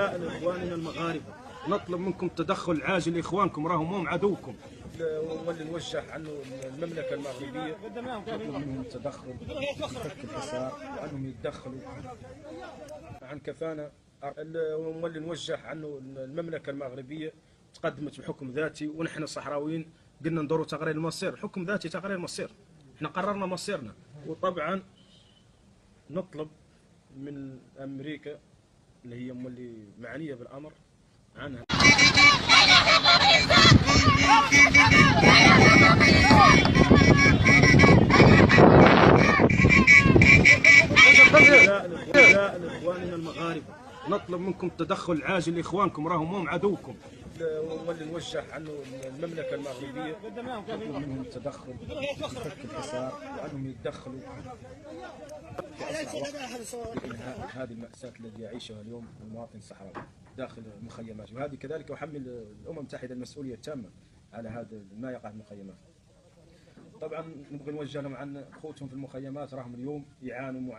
رجاء إخواننا المغاربة نطلب منكم التدخل عاجل لإخوانكم راهم هم عدوكم. واللي نوجه عنه المملكة المغربية نطلب منهم التدخل فك الحصار وأنهم يتدخلوا عن كفانا. واللي نوجه عنه المملكة المغربية تقدمت بحكم ذاتي، ونحن الصحراويين قلنا ندوروا تقرير المصير، حكم ذاتي تقرير مصير، احنا قررنا مصيرنا. وطبعا نطلب من أمريكا اللي هي اللي معنية بالأمر عنها إخواننا المغاربة نطلب منكم التدخل عاجل لإخوانكم راهم هم عدوكم. واللي نوجه عنه المملكة المغربية نطلب منهم التدخل فك الحصار وأنهم يتدخلوا في أسرع وقت لإنهاء هذه المأساة التي يعيشها اليوم المواطن الصحراوي داخل المخيمات. وهذه كذلك أحمل الأمم المتحدة المسؤولية التامة على هذا ما يقع في المخيمات. طبعا نبغي نوجه لهم عن اخوتهم في المخيمات راهم اليوم يعانوا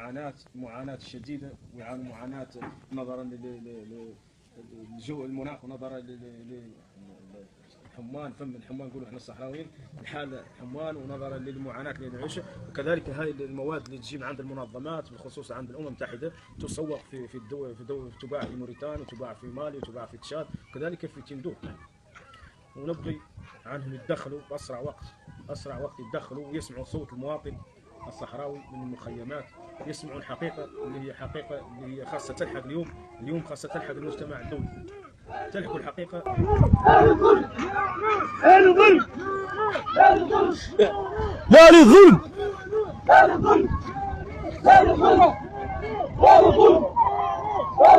معاناة شديدة، ويعانوا معاناة نظرا للجو المناخ، ونظرا للحمان فم الحمان نقولوا احنا الصحراويين الحاله حمان، ونظرا للمعاناه اللي نعيشها. وكذلك هاي المواد اللي تجي عند المنظمات بالخصوص عند الامم المتحده تسوق في الدول تباع في موريتانيا وتباع في مالي وتباع في تشاد وكذلك في تندوف. ونبغي عنهم يتدخلوا باسرع وقت يتدخلوا ويسمعوا صوت المواطن الصحراوي من المخيمات، يسمعوا الحقيقه اللي هي خاصه تلحق اليوم خاصه تلحق المجتمع الدولي، تلحق الحقيقه. لا للظلم لا للظلم لا للظلم لا للظلم لا للظلم لا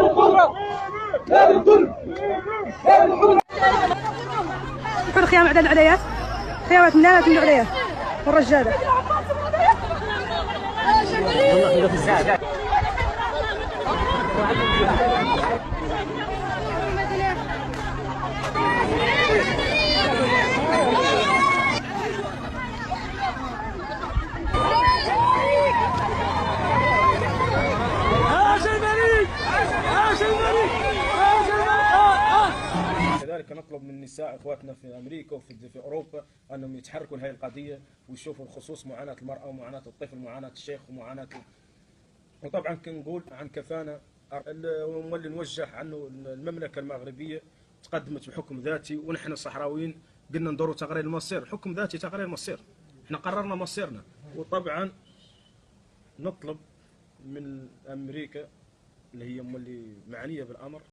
للظلم لا للظلم لا للظلم. كل خيام عدد العليات، خيامات منالات من العليات والرجاله. كذلك نطلب من النساء اخواتنا في امريكا وفي اوروبا انهم يتحركوا لهذه القضيه ويشوفوا خصوص معاناه المراه ومعاناه الطفل ومعاناه الشيخ ومعاناه. وطبعا كنقول عن كفانا واللي نوجه عنه المملكه المغربيه تقدمت بحكم ذاتي، ونحن الصحراويين قلنا ندوروا تقرير المصير، حكم ذاتي تقرير مصير، احنا قررنا مصيرنا. وطبعا نطلب من امريكا اللي هي اللي معنيه بالامر